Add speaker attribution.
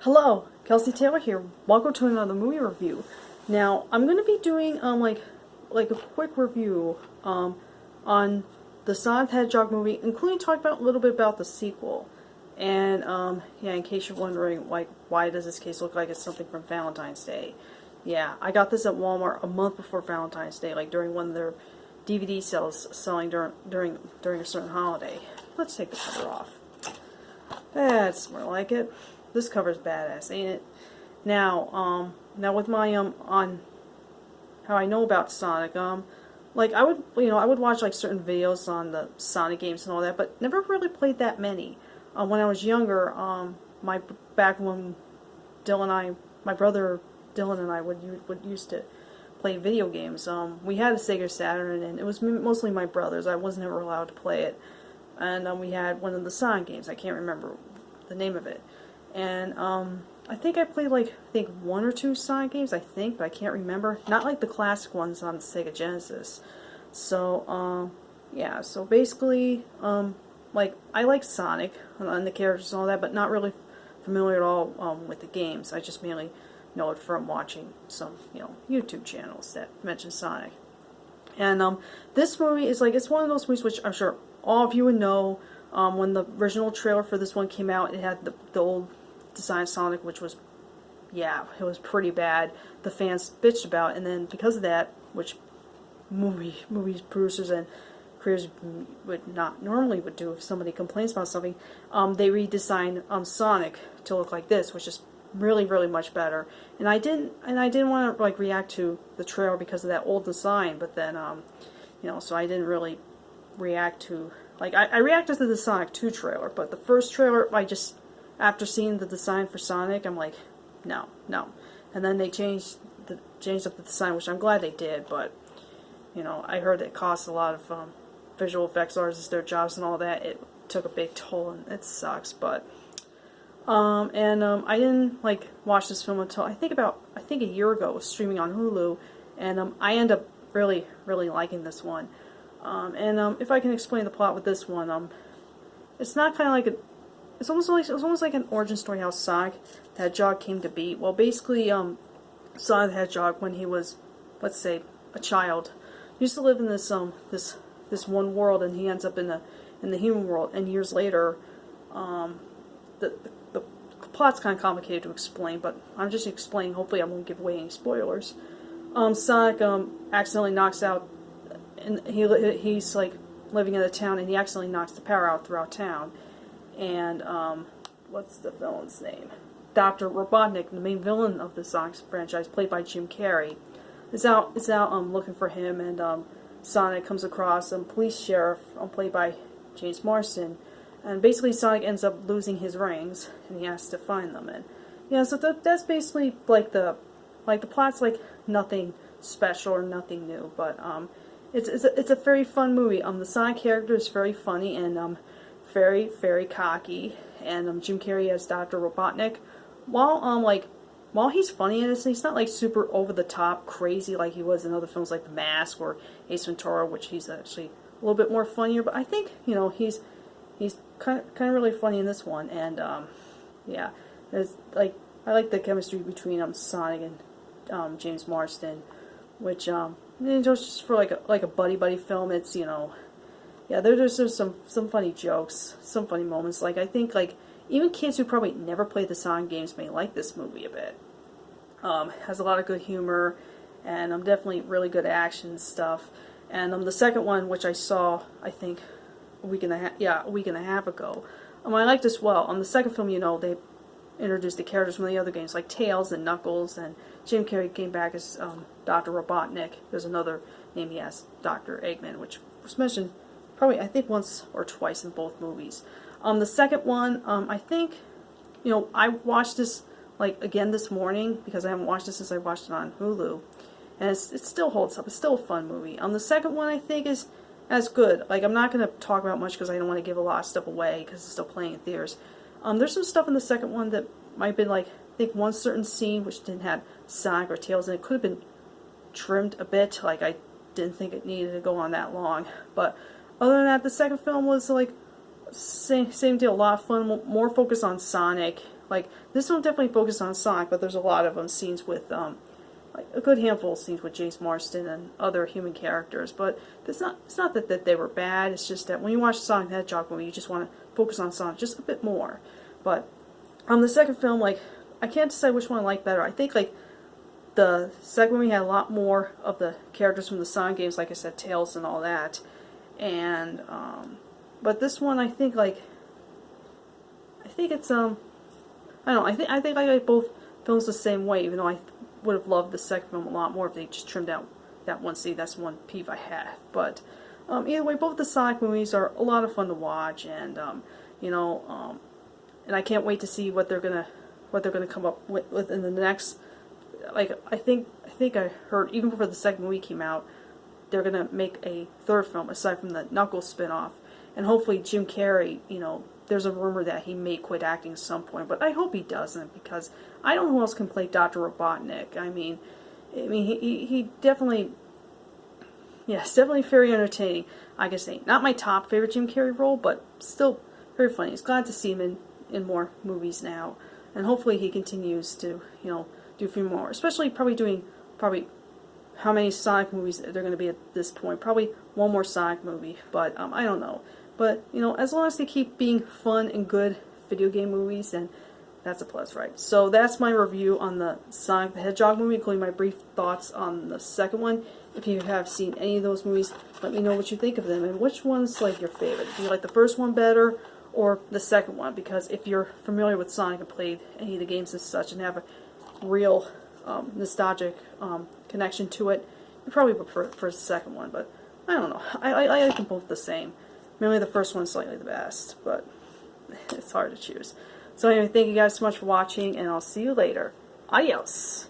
Speaker 1: Hello, Kelsey Taylor here. Welcome to another movie review. Now, I'm going to be doing like a quick review on the Sonic the Hedgehog movie, including talking about a little bit about the sequel. And yeah, in case you're wondering like why does this case look like it's something from Valentine's Day? Yeah, I got this at Walmart a month before Valentine's Day, like during one of their DVD sales selling during a certain holiday. Let's take the cover off. That's more like it. This cover's badass, ain't it? Now with my on how I know about Sonic, like I would I would watch like certain videos on the Sonic games and all that, but never really played that many. When I was younger, back when my brother Dylan and I would used to play video games. We had a Sega Saturn, and it was mostly my brother's. I wasn't ever allowed to play it, and we had one of the Sonic games. I can't remember the name of it. And I think I played like one or two Sonic games, I think, but I can't remember. Not like the classic ones on the Sega Genesis. So yeah, so basically like I like Sonic and the characters and all that, but not really familiar at all with the games. I just mainly know it from watching some YouTube channels that mention Sonic. And this movie is like, it's one of those movies which I'm sure all of you would know. When the original trailer for this one came out, it had the old design of Sonic, which was, yeah, it was pretty bad. The fans bitched about, and then because of that, which movie producers and creators would not normally would do if somebody complains about something, they redesigned Sonic to look like this, which is really much better. And I didn't want to like react to the trailer because of that old design, but then so I didn't really react to, like, I reacted to the Sonic 2 trailer, but the first trailer, after seeing the design for Sonic, I'm like, no. And then they changed up the design, which I'm glad they did, but, I heard it costs a lot of visual effects artists their jobs and all that. It took a big toll, and it sucks, but, I didn't, like, watch this film until, I think a year ago. It was streaming on Hulu, and, I ended up really liking this one. If I can explain the plot with this one, it's not kind of like it's almost like an origin story how Sonic the Hedgehog came to be. Well, basically, Sonic the Hedgehog, when he was, let's say, a child, used to live in this one world, and he ends up in the human world. And years later, the plot's kind of complicated to explain, but I'm just explaining. Hopefully, I won't give away any spoilers. Sonic accidentally knocks out. And he's like living in a town, and he accidentally knocks the power out throughout town. And what's the villain's name? Dr. Robotnik, the main villain of the Sonic franchise, played by Jim Carrey, is out looking for him. And Sonic comes across a police sheriff, played by James Marsden. And basically, Sonic ends up losing his rings, and he has to find them. And yeah, so that's basically like the plot's like nothing special or nothing new, but It's a very fun movie. The Sonic character is very funny and very cocky. And Jim Carrey as Dr. Robotnik. While he's funny in this, he's not like super over the top crazy like he was in other films like The Mask or Ace Ventura, which he's actually a little bit more funnier. But I think he's kind of really funny in this one. And yeah, I like the chemistry between Sonic and James Marsden, which just for like a buddy film. It's yeah, there's some funny jokes, some funny moments. Like I think like even kids who probably never played the Sonic games may like this movie a bit. Has a lot of good humor, and definitely really good action stuff. And the second one, which I saw I think a week and a half ago, I liked as well. The second film, they introduced the characters from the other games like Tails and Knuckles, and Jim Carrey came back as Dr. Robotnik. There's another name he has, Dr. Eggman, which was mentioned probably I think once or twice in both movies. The second one, I think, I watched this like again this morning because I haven't watched this since I watched it on Hulu, and it still holds up. It's still a fun movie. The second one I think is as good. Like I'm not going to talk about much because I don't want to give a lot of stuff away because it's still playing in theaters. There's some stuff in the second one that might have been like, I think one certain scene which didn't have Sonic or Tails, and it could have been trimmed a bit. Like I didn't think it needed to go on that long. But other than that, the second film was like same deal, a lot of fun, more focus on Sonic, Like, this one definitely focused on Sonic, but there's a lot of scenes with, like, a good handful of scenes with James Marsden and other human characters. But it's not that they were bad, it's just that when you watch the Sonic the Hedgehog movie, you just want to focus on Sonic just a bit more. But, the second film, like, I can't decide which one I like better. I think, like, the second movie had a lot more of the characters from the Sonic games, like I said, Tails and all that. And, but this one, I think, like, I think it's, I don't know, I think I like both films the same way, even though I would have loved the second film a lot more if they just trimmed out that one scene. That's one peeve I had. But, either way, both the Sonic movies are a lot of fun to watch, and, you know, and I can't wait to see what they're gonna come up with in the next. Like, I think I heard even before the second movie came out, they're gonna make a third film aside from the Knuckles spin-off, and hopefully Jim Carrey, you know, there's a rumor that he may quit acting at some point, but I hope he doesn't, because I don't know who else can play Dr. Robotnik. I mean he definitely, yeah, it's definitely very entertaining. I guess not my top favorite Jim Carrey role, but still very funny. It's glad to see him in more movies now, and hopefully he continues to, you know, do a few more, especially probably how many Sonic movies they're going to be at this point. Probably one more Sonic movie, but I don't know. But, you know, as long as they keep being fun and good video game movies, then that's a plus, right? So that's my review on the Sonic the Hedgehog movie, including my brief thoughts on the second one. If you have seen any of those movies, let me know what you think of them, and which one's, like, your favorite. Do you like the first one better or the second one? Because if you're familiar with Sonic and played any of the games and such and have a real nostalgic connection to it, you probably prefer the second one. But I don't know. I like them both the same. Mainly the first one's slightly the best, but it's hard to choose. So anyway, thank you guys so much for watching, and I'll see you later. Adios!